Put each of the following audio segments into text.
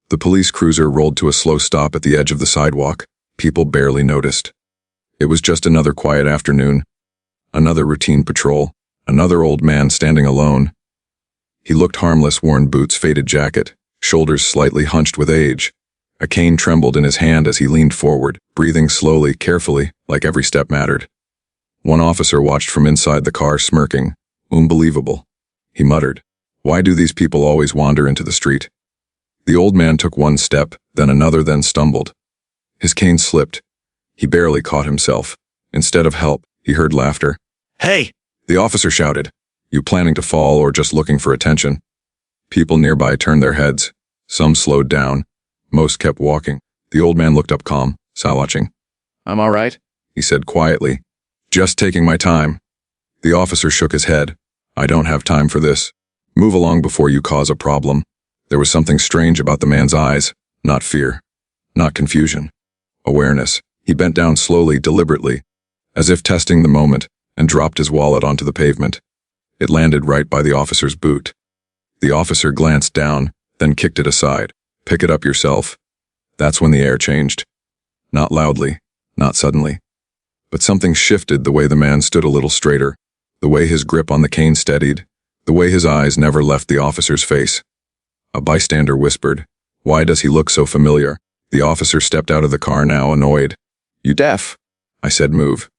The police cruiser rolled to a slow stop at the edge of the sidewalk. People barely noticed. It was just another quiet afternoon. Another routine patrol. Another old man standing alone. He looked harmless, worn boots, faded jacket, shoulders slightly hunched with age. A cane trembled in his hand as he leaned forward, breathing slowly, carefully, like every step mattered. One officer watched from inside the car, smirking. Unbelievable. He muttered. Why do these people always wander into the street? The old man took one step, then another, then stumbled. His cane slipped. He barely caught himself. Instead of help, he heard laughter. Hey! The officer shouted. You planning to fall or just looking for attention? People nearby turned their heads. Some slowed down. Most kept walking. The old man looked up calm, watching. I'm all right. He said quietly. Just taking my time. The officer shook his head. I don't have time for this. Move along before you cause a problem. There was something strange about the man's eyes. Not fear. Not confusion. Awareness. He bent down slowly, deliberately, as if testing the moment, and dropped his wallet onto the pavement. It landed right by the officer's boot. The officer glanced down, then kicked it aside. Pick it up yourself. That's when the air changed. Not loudly, not suddenly. But something shifted. The way the man stood a little straighter, the way his grip on the cane steadied, the way his eyes never left the officer's face. A bystander whispered, "Why does he look so familiar?" The officer stepped out of the car now, annoyed. "You deaf?" I said, "Move."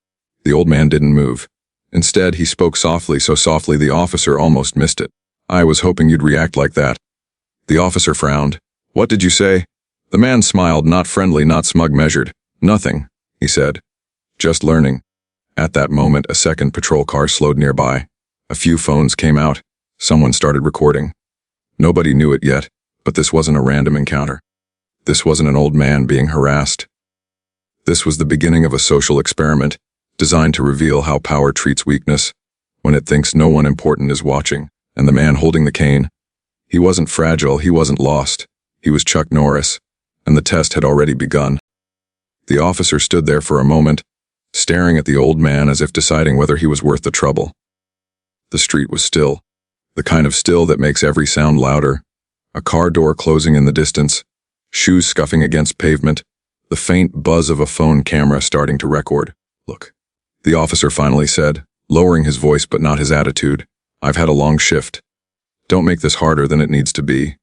The old man didn't move. Instead, he spoke softly, so softly the officer almost missed it. "I was hoping you'd react like that." The officer frowned. "What did you say?" The man smiled, not friendly, not smug, measured. "Nothing," he said. "Just learning." At that moment, a second patrol car slowed nearby. A few phones came out. Someone started recording. Nobody knew it yet, but this wasn't a random encounter. This wasn't an old man being harassed. This was the beginning of a social experiment, designed to reveal how power treats weakness when it thinks no one important is watching. And the man holding the cane, he wasn't fragile, he wasn't lost. He was Chuck Norris, and the test had already begun. The officer stood there for a moment, staring at the old man as if deciding whether he was worth the trouble. The street was still, the kind of still that makes every sound louder. A car door closing in the distance, shoes scuffing against pavement, the faint buzz of a phone camera starting to record. "Look," the officer finally said, lowering his voice but not his attitude. "I've had a long shift. Don't make this harder than it needs to be."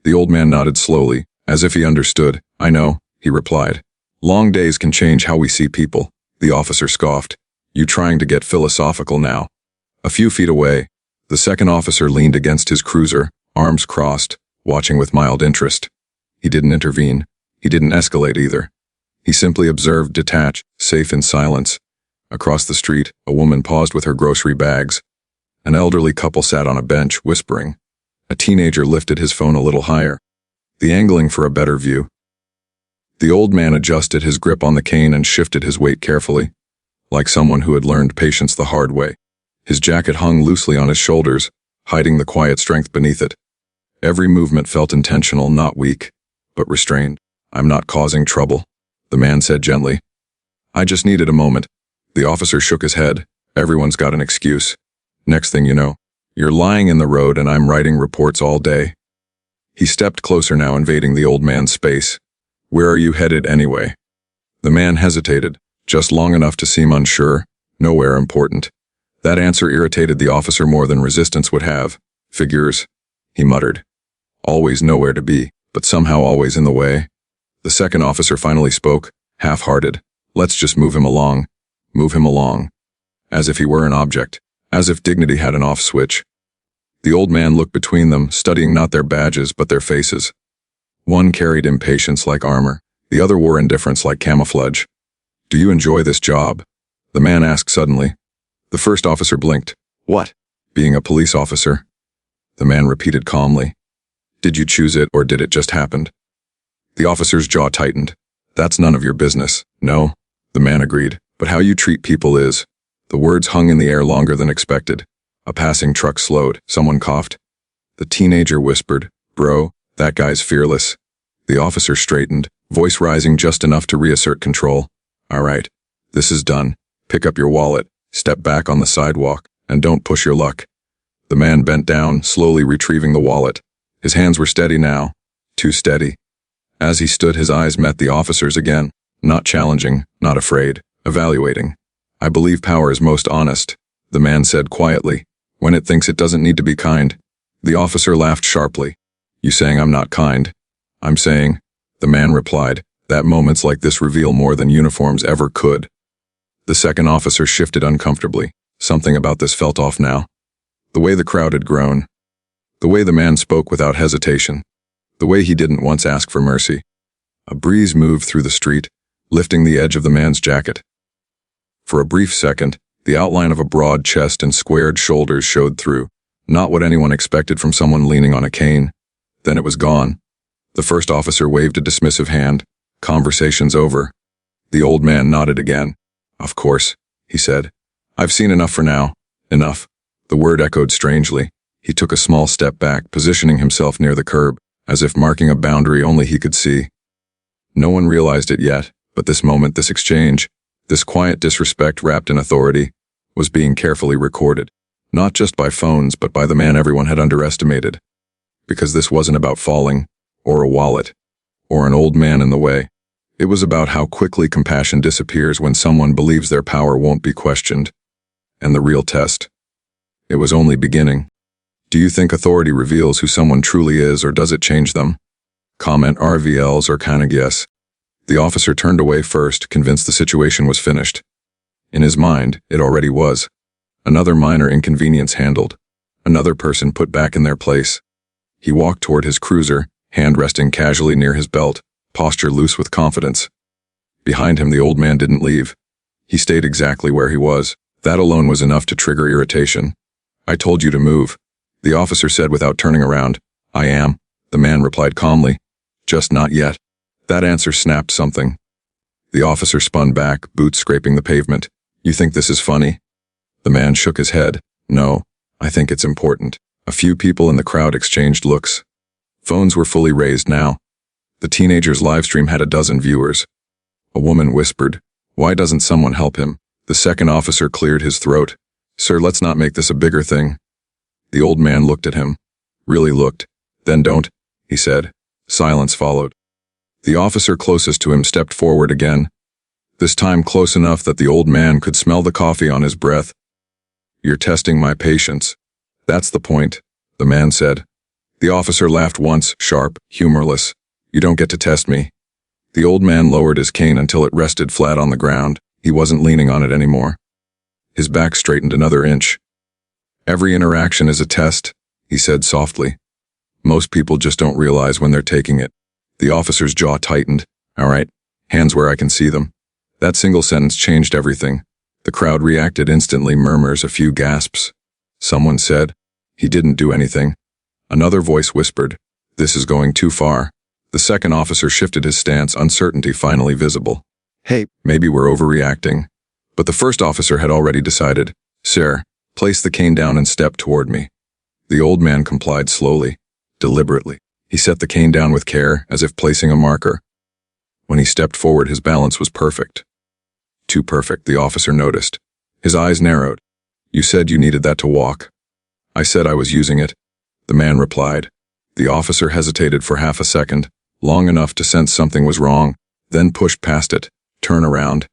The old man nodded slowly, as if he understood. "I know," he replied. "Long days can change how we see people." The officer scoffed. "You trying to get philosophical now?" A few feet away, the second officer leaned against his cruiser, arms crossed, watching with mild interest. He didn't intervene. He didn't escalate either. He simply observed, detached, safe in silence. Across the street, a woman paused with her grocery bags. An elderly couple sat on a bench, whispering. A teenager lifted his phone a little higher, the angling for a better view. The old man adjusted his grip on the cane and shifted his weight carefully, like someone who had learned patience the hard way. His jacket hung loosely on his shoulders, hiding the quiet strength beneath it. Every movement felt intentional, not weak, but restrained. "I'm not causing trouble," the man said gently. "I just needed a moment." The officer shook his head. "Everyone's got an excuse. Next thing you know, you're lying in the road and I'm writing reports all day." He stepped closer now, invading the old man's space. "Where are you headed anyway?" The man hesitated, just long enough to seem unsure. "Nowhere important." That answer irritated the officer more than resistance would have. "Figures," he muttered. "Always nowhere to be, but somehow always in the way." The second officer finally spoke, half-hearted. "Let's just move him along. Move him along." As if he were an object, as if dignity had an off switch. The old man looked between them, studying not their badges but their faces. One carried impatience like armor, the other wore indifference like camouflage. "Do you enjoy this job?" the man asked suddenly. The first officer blinked. "What?" "Being a police officer." The man repeated calmly. "Did you choose it or did it just happen?" The officer's jaw tightened. "That's none of your business." "No," the man agreed, "but how you treat people is." The words hung in the air longer than expected. A passing truck slowed. Someone coughed. The teenager whispered, "Bro, that guy's fearless." The officer straightened, voice rising just enough to reassert control. "All right, this is done. Pick up your wallet, step back on the sidewalk, and don't push your luck." The man bent down, slowly retrieving the wallet. His hands were steady now. too steady. As he stood, his eyes met the officer's again, not challenging, not afraid, evaluating. "I believe power is most honest," the man said quietly, "when it thinks it doesn't need to be kind." The officer laughed sharply. "You saying I'm not kind?" "I'm saying," the man replied, "that moments like this reveal more than uniforms ever could." The second officer shifted uncomfortably. Something about this felt off now. The way the crowd had grown. The way the man spoke without hesitation. The way he didn't once ask for mercy. A breeze moved through the street, lifting the edge of the man's jacket. For a brief second, the outline of a broad chest and squared shoulders showed through, not what anyone expected from someone leaning on a cane. Then it was gone. The first officer waved a dismissive hand. "Conversation's over." The old man nodded again. "Of course," he said. "I've seen enough for now." Enough. The word echoed strangely. He took a small step back, positioning himself near the curb, as if marking a boundary only he could see. No one realized it yet, but this moment, this exchange, this quiet disrespect wrapped in authority, was being carefully recorded. Not just by phones, but by the man everyone had underestimated. Because this wasn't about falling, or a wallet, or an old man in the way. It was about how quickly compassion disappears when someone believes their power won't be questioned. And the real test. It was only beginning. Do you think authority reveals who someone truly is, or does it change them? Comment RVLs or kinda guess. The officer turned away first, convinced the situation was finished. In his mind, it already was. Another minor inconvenience handled. Another person put back in their place. He walked toward his cruiser, hand resting casually near his belt, posture loose with confidence. Behind him, the old man didn't leave. He stayed exactly where he was. That alone was enough to trigger irritation. "I told you to move," the officer said without turning around. "I am," the man replied calmly. "Just not yet." That answer snapped something. The officer spun back, boots scraping the pavement. "You think this is funny?" The man shook his head. "No, I think it's important." A few people in the crowd exchanged looks. Phones were fully raised now. The teenager's livestream had a dozen viewers. A woman whispered, "Why doesn't someone help him?" The second officer cleared his throat. "Sir, let's not make this a bigger thing." The old man looked at him. Really looked. "Then don't," he said. Silence followed. The officer closest to him stepped forward again. This time close enough that the old man could smell the coffee on his breath. "You're testing my patience." "That's the point," the man said. The officer laughed once, sharp, humorless. "You don't get to test me." The old man lowered his cane until it rested flat on the ground. He wasn't leaning on it anymore. His back straightened another inch. "Every interaction is a test," he said softly. "Most people just don't realize when they're taking it." The officer's jaw tightened. "All right, hands where I can see them." That single sentence changed everything. The crowd reacted instantly, murmurs, a few gasps. Someone said, "He didn't do anything." Another voice whispered, "This is going too far." The second officer shifted his stance, uncertainty finally visible. "Hey, maybe we're overreacting." But the first officer had already decided. "Sir, place the cane down and step toward me." The old man complied slowly, deliberately. He set the cane down with care, as if placing a marker. When he stepped forward, his balance was perfect. Too perfect, the officer noticed. His eyes narrowed. "You said you needed that to walk." "I said I was using it," the man replied. The officer hesitated for half a second, long enough to sense something was wrong, then pushed past it. "Turn around."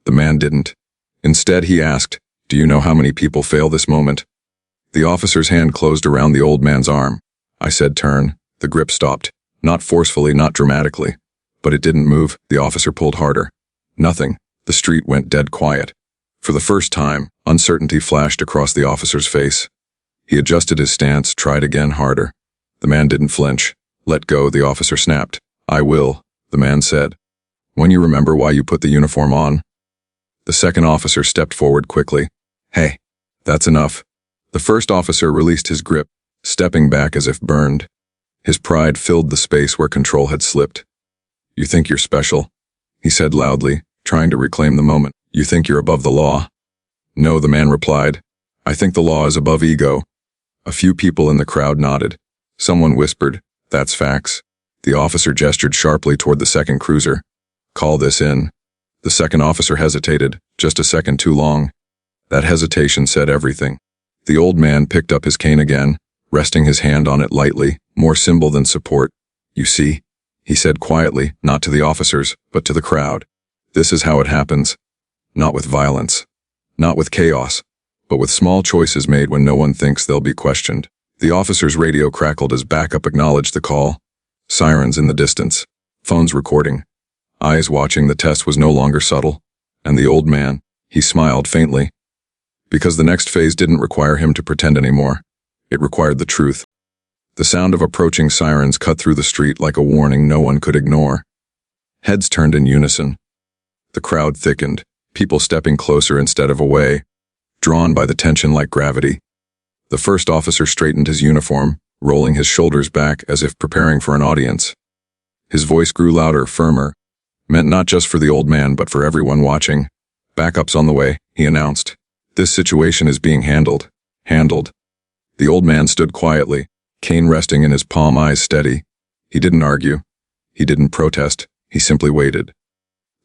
The man didn't. Instead, he asked, "Do you know how many people fail this moment?" The officer's hand closed around the old man's arm. I said turn. The grip stopped. Not forcefully, not dramatically. But it didn't move. The officer pulled harder. Nothing. The street went dead quiet. For the first time, uncertainty flashed across the officer's face. He adjusted his stance, tried again, harder. The man didn't flinch. "Let go," the officer snapped. "I will," the man said. "When you remember why you put the uniform on." The second officer stepped forward quickly. "Hey, that's enough." The first officer released his grip, stepping back as if burned. His pride filled the space where control had slipped. "You think you're special," he said loudly, trying to reclaim the moment. "You think you're above the law." "No," the man replied. "I think the law is above ego." A few people in the crowd nodded. Someone whispered, "That's facts." The officer gestured sharply toward the second cruiser. "Call this in." The second officer hesitated, just a second too long. That hesitation said everything. The old man picked up his cane again, resting his hand on it lightly, more symbol than support. You see, he said quietly, not to the officers, but to the crowd. This is how it happens. Not with violence. Not with chaos. But with small choices made when no one thinks they'll be questioned. The officer's radio crackled as backup acknowledged the call. Sirens in the distance. Phones recording. Eyes watching. The test was no longer subtle. And the old man, he smiled faintly. Because the next phase didn't require him to pretend anymore. It required the truth. The sound of approaching sirens cut through the street like a warning no one could ignore. Heads turned in unison. The crowd thickened, people stepping closer instead of away, drawn by the tension like gravity. The first officer straightened his uniform, rolling his shoulders back as if preparing for an audience. His voice grew louder, firmer, meant not just for the old man but for everyone watching. "Backup's on the way," he announced. "This situation is being handled." Handled. The old man stood quietly, cane resting in his palm, eyes steady. He didn't argue. He didn't protest. He simply waited.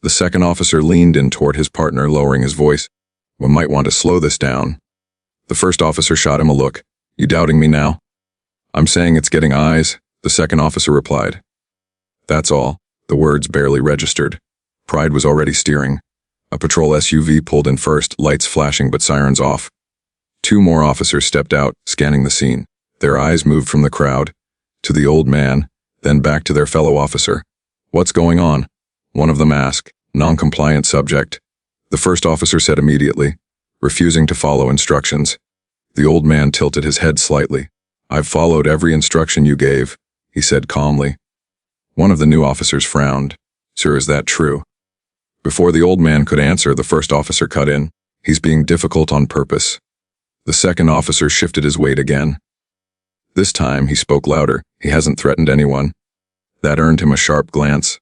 The second officer leaned in toward his partner, lowering his voice. "We might want to slow this down." The first officer shot him a look. "You doubting me now?" "I'm saying it's getting eyes," the second officer replied. That's all. The words barely registered. Pride was already steering. A patrol SUV pulled in first, lights flashing but sirens off. Two more officers stepped out, scanning the scene. Their eyes moved from the crowd to the old man, then back to their fellow officer. "What's going on?" One of them asked. "Non-compliant subject," the first officer said immediately, refusing to follow instructions. The old man tilted his head slightly. "I've followed every instruction you gave," he said calmly. One of the new officers frowned. "Sir, is that true?" Before the old man could answer, the first officer cut in. "He's being difficult on purpose." The second officer shifted his weight again. This time, he spoke louder. "He hasn't threatened anyone." That earned him a sharp glance.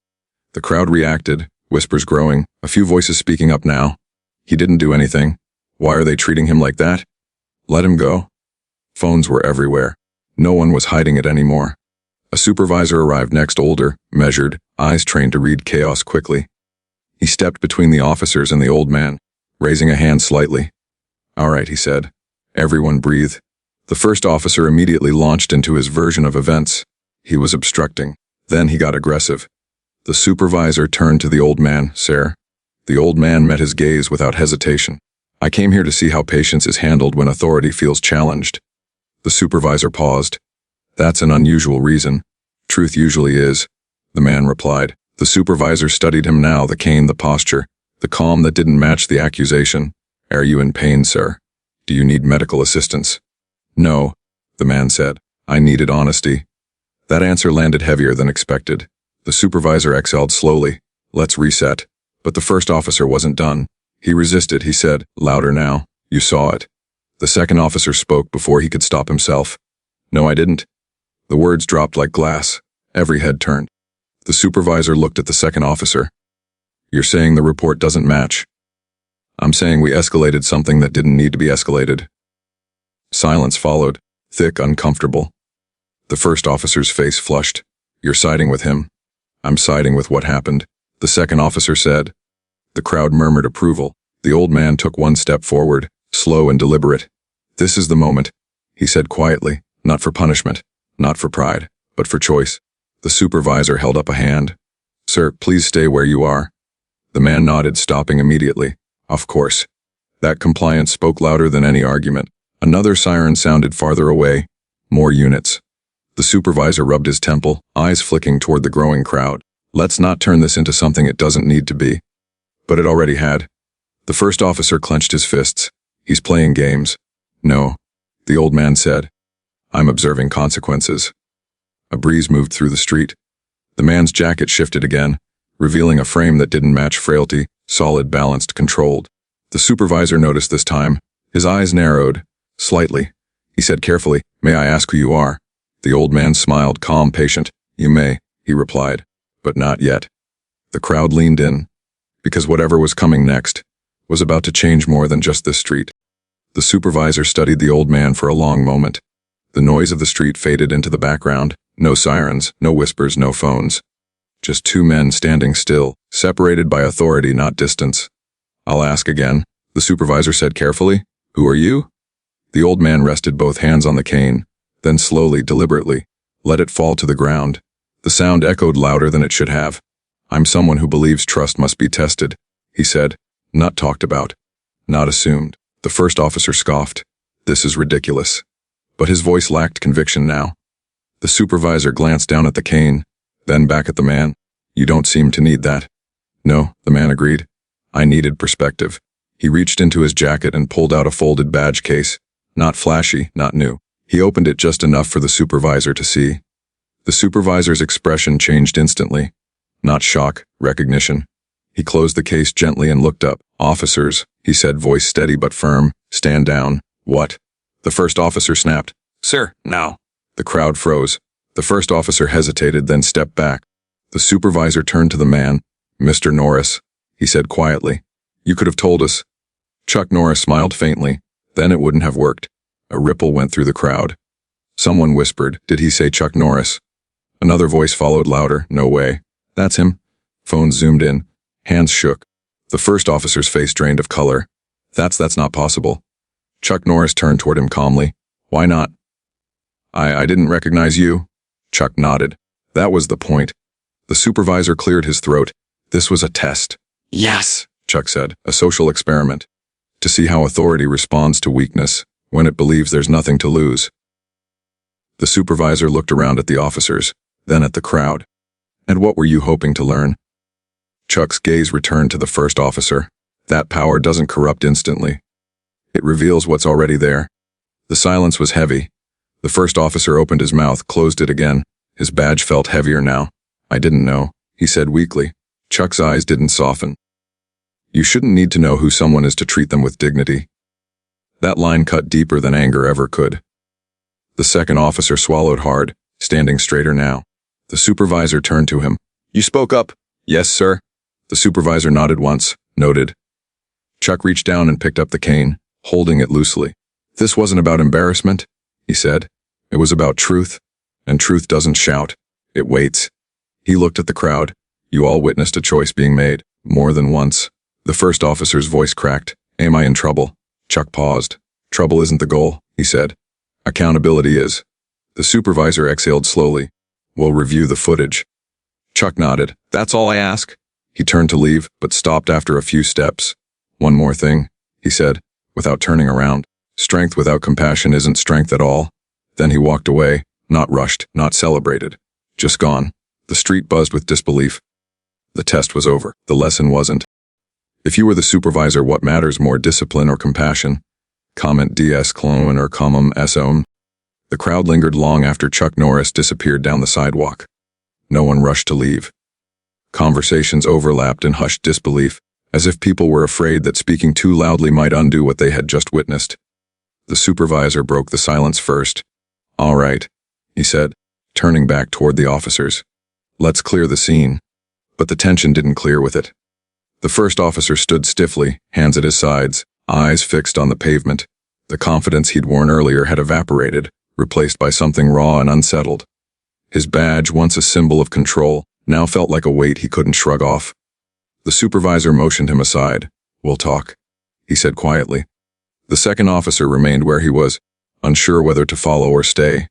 The crowd reacted, whispers growing, a few voices speaking up now. "He didn't do anything. Why are they treating him like that? Let him go." Phones were everywhere. No one was hiding it anymore. A supervisor arrived next, older, measured, eyes trained to read chaos quickly. He stepped between the officers and the old man, raising a hand slightly. "All right," he said. Everyone breathe. The first officer immediately launched into his version of events. He was obstructing. Then he got aggressive. The supervisor turned to the old man. "Sir." The old man met his gaze without hesitation. "I came here to see how patience is handled when authority feels challenged." The supervisor paused. "That's an unusual reason. Truth usually is," the man replied. The supervisor studied him now, the cane, the posture, the calm that didn't match the accusation. "Are you in pain, sir? Do you need medical assistance?" "No," the man said. "I needed honesty." That answer landed heavier than expected. The supervisor exhaled slowly. "Let's reset." But the first officer wasn't done. He resisted, he said, louder now. "You saw it." The second officer spoke before he could stop himself. "No, I didn't." The words dropped like glass. Every head turned. The supervisor looked at the second officer. "You're saying the report doesn't match?" "I'm saying we escalated something that didn't need to be escalated." Silence followed, thick, uncomfortable. The first officer's face flushed. "You're siding with him." "I'm siding with what happened," the second officer said. The crowd murmured approval. The old man took one step forward, slow and deliberate. "This is the moment," he said quietly, "not for punishment, not for pride, but for choice." The supervisor held up a hand. "Sir, please stay where you are." The man nodded, stopping immediately. "Of course." That compliance spoke louder than any argument. Another siren sounded farther away. More units. The supervisor rubbed his temple, eyes flicking toward the growing crowd. "Let's not turn this into something it doesn't need to be." But it already had. The first officer clenched his fists. "He's playing games." "No," the old man said. "I'm observing consequences." A breeze moved through the street. The man's jacket shifted again, revealing a frame that didn't match frailty, solid, balanced, controlled. The supervisor noticed this time. His eyes narrowed, slightly. He said carefully, "May I ask who you are?" The old man smiled, calm, patient. "You may," he replied, "but not yet." The crowd leaned in, because whatever was coming next was about to change more than just this street. The supervisor studied the old man for a long moment. The noise of the street faded into the background. No sirens, no whispers, no phones. Just two men standing still, separated by authority, not distance. "I'll ask again," the supervisor said carefully. "Who are you?" The old man rested both hands on the cane, then slowly, deliberately, let it fall to the ground. The sound echoed louder than it should have. "I'm someone who believes trust must be tested," he said. "Not talked about. Not assumed." The first officer scoffed. "This is ridiculous." But his voice lacked conviction now. The supervisor glanced down at the cane, then back at the man. "You don't seem to need that." "No," the man agreed. "I needed perspective." He reached into his jacket and pulled out a folded badge case. Not flashy, not new. He opened it just enough for the supervisor to see. The supervisor's expression changed instantly. Not shock, recognition. He closed the case gently and looked up. "Officers," he said, voice steady but firm, "stand down." "What?" The first officer snapped. "Sir, now." The crowd froze. The first officer hesitated, then stepped back. The supervisor turned to the man. "Mr. Norris," he said quietly. "You could have told us." Chuck Norris smiled faintly. Then it wouldn't have worked. A ripple went through the crowd. Someone whispered, "Did he say Chuck Norris?" Another voice followed louder, "No way. That's him." Phones zoomed in. Hands shook. The first officer's face drained of color. That's not possible." Chuck Norris turned toward him calmly. "Why not?" I didn't recognize you." Chuck nodded. "That was the point." The supervisor cleared his throat. "This was a test." "Yes," Chuck said, "a social experiment. To see how authority responds to weakness, when it believes there's nothing to lose." The supervisor looked around at the officers, then at the crowd. "And what were you hoping to learn?" Chuck's gaze returned to the first officer. "That power doesn't corrupt instantly. It reveals what's already there." The silence was heavy. The first officer opened his mouth, closed it again. His badge felt heavier now. "I didn't know," he said weakly. Chuck's eyes didn't soften. "You shouldn't need to know who someone is to treat them with dignity." That line cut deeper than anger ever could. The second officer swallowed hard, standing straighter now. The supervisor turned to him. "You spoke up." "Yes, sir." The supervisor nodded once, noted. Chuck reached down and picked up the cane, holding it loosely. "This wasn't about embarrassment," he said. "It was about truth, and truth doesn't shout. It waits." He looked at the crowd. "You all witnessed a choice being made, more than once." The first officer's voice cracked. "Am I in trouble?" Chuck paused. "Trouble isn't the goal," he said. "Accountability is." The supervisor exhaled slowly. "We'll review the footage." Chuck nodded. "That's all I ask." He turned to leave, but stopped after a few steps. "One more thing," he said, without turning around. "Strength without compassion isn't strength at all." Then he walked away, not rushed, not celebrated. Just gone. The street buzzed with disbelief. The test was over. The lesson wasn't. If you were the supervisor, what matters more, discipline or compassion? Comment de-escalate or commum som. The crowd lingered long after Chuck Norris disappeared down the sidewalk. No one rushed to leave. Conversations overlapped in hushed disbelief, as if people were afraid that speaking too loudly might undo what they had just witnessed. The supervisor broke the silence first. "All right," he said, turning back toward the officers. "Let's clear the scene." But the tension didn't clear with it. The first officer stood stiffly, hands at his sides, eyes fixed on the pavement. The confidence he'd worn earlier had evaporated, replaced by something raw and unsettled. His badge, once a symbol of control, now felt like a weight he couldn't shrug off. The supervisor motioned him aside. "We'll talk," he said quietly. The second officer remained where he was, unsure whether to follow or stay.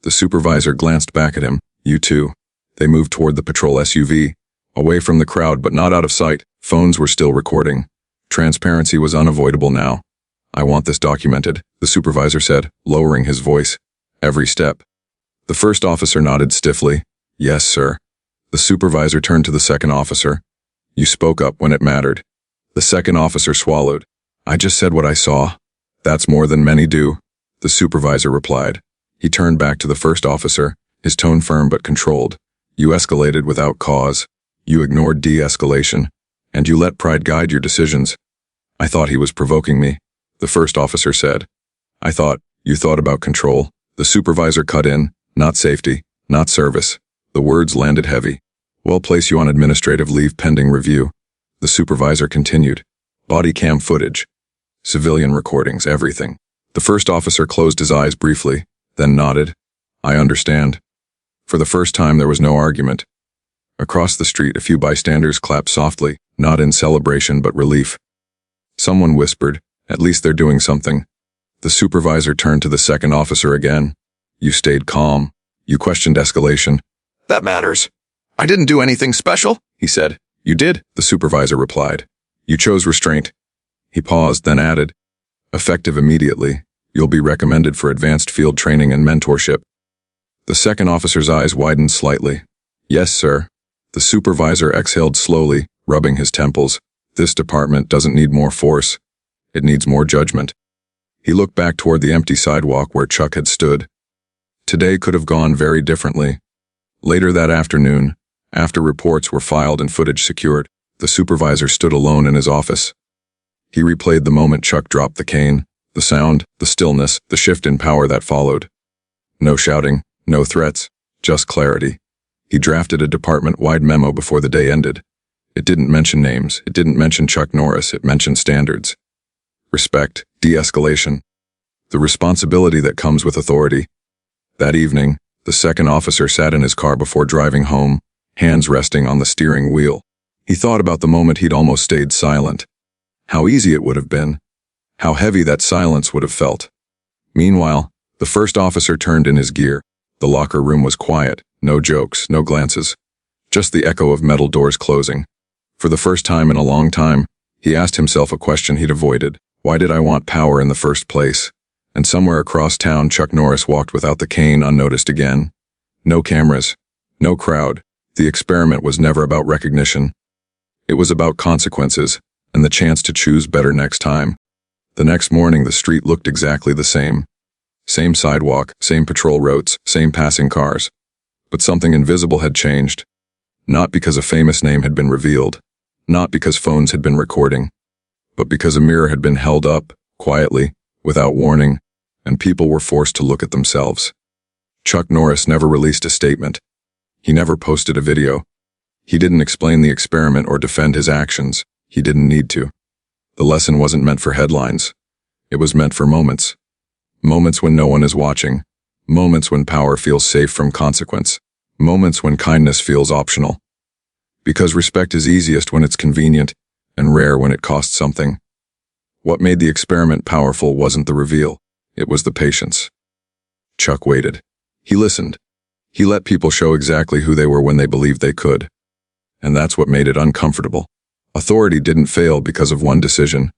The supervisor glanced back at him. "You too." They moved toward the patrol SUV, away from the crowd but not out of sight. Phones were still recording. Transparency was unavoidable now. "I want this documented," the supervisor said, lowering his voice. "Every step." The first officer nodded stiffly. "Yes, sir." The supervisor turned to the second officer. "You spoke up when it mattered." The second officer swallowed. "I just said what I saw." "That's more than many do," the supervisor replied. He turned back to the first officer, his tone firm but controlled. "You escalated without cause. You ignored de-escalation. And you let pride guide your decisions." "I thought he was provoking me," the first officer said. "I thought you thought about control." The supervisor cut in. "Not safety, not service." The words landed heavy. "We'll place you on administrative leave pending review." The supervisor continued. "Body cam footage, civilian recordings, everything." The first officer closed his eyes briefly, then nodded. "I understand." For the first time there was no argument. Across the street a few bystanders clapped softly, not in celebration but relief. Someone whispered, "At least they're doing something." The supervisor turned to the second officer again. "You stayed calm. You questioned escalation. That matters. I didn't do anything special, he said. You did, the supervisor replied. You chose restraint. He paused, then added, effective immediately. You'll be recommended for advanced field training and mentorship. The second officer's eyes widened slightly. Yes, sir. The supervisor exhaled slowly, rubbing his temples. This department doesn't need more force. It needs more judgment. He looked back toward the empty sidewalk where Chuck had stood. Today could have gone very differently. Later that afternoon, after reports were filed and footage secured, the supervisor stood alone in his office. He replayed the moment Chuck dropped the cane, the sound, the stillness, the shift in power that followed. No shouting, no threats, just clarity. He drafted a department-wide memo before the day ended. It didn't mention names, it didn't mention Chuck Norris, it mentioned standards. Respect, de-escalation, the responsibility that comes with authority. That evening, the second officer sat in his car before driving home, hands resting on the steering wheel. He thought about the moment he'd almost stayed silent. How easy it would have been. How heavy that silence would have felt. Meanwhile, the first officer turned in his gear. The locker room was quiet, no jokes, no glances. Just the echo of metal doors closing. For the first time in a long time, he asked himself a question he'd avoided. Why did I want power in the first place? And somewhere across town, Chuck Norris walked without the cane unnoticed again. No cameras, no crowd. The experiment was never about recognition. It was about consequences and the chance to choose better next time. The next morning, the street looked exactly the same. Same sidewalk, same patrol routes, same passing cars. But something invisible had changed. Not because a famous name had been revealed, not because phones had been recording, but because a mirror had been held up, quietly, without warning, and people were forced to look at themselves. Chuck Norris never released a statement. He never posted a video. He didn't explain the experiment or defend his actions. He didn't need to. The lesson wasn't meant for headlines. It was meant for moments. Moments when no one is watching. Moments when power feels safe from consequence. Moments when kindness feels optional. Because respect is easiest when it's convenient, and rare when it costs something. What made the experiment powerful wasn't the reveal. It was the patience. Chuck waited. He listened. He let people show exactly who they were when they believed they could. And that's what made it uncomfortable. Authority didn't fail because of one decision.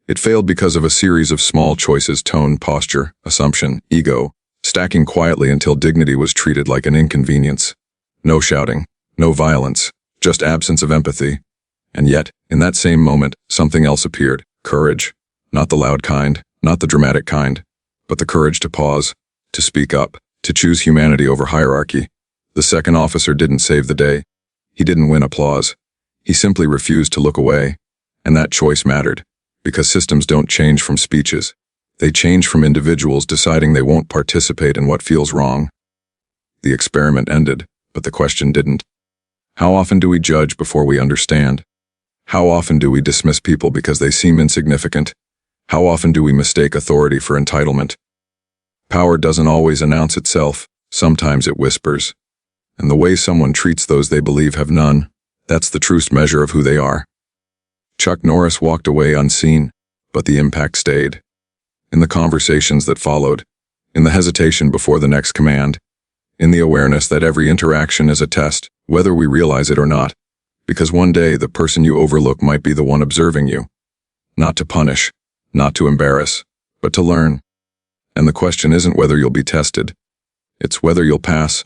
It failed because of a series of small choices: tone, posture, assumption, ego, stacking quietly until dignity was treated like an inconvenience. No shouting, no violence, just absence of empathy. And yet, in that same moment, something else appeared: courage. Not the loud kind, not the dramatic kind, but the courage to pause, to speak up, to choose humanity over hierarchy. The second officer didn't save the day. He didn't win applause. He simply refused to look away. And that choice mattered, because systems don't change from speeches. They change from individuals deciding they won't participate in what feels wrong. The experiment ended, but the question didn't. How often do we judge before we understand? How often do we dismiss people because they seem insignificant? How often do we mistake authority for entitlement? Power doesn't always announce itself. Sometimes it whispers. And the way someone treats those they believe have none, that's the truest measure of who they are. Chuck Norris walked away unseen, but the impact stayed. In the conversations that followed, in the hesitation before the next command, in the awareness that every interaction is a test, whether we realize it or not, because one day the person you overlook might be the one observing you. Not to punish, not to embarrass, but to learn. And the question isn't whether you'll be tested. It's whether you'll pass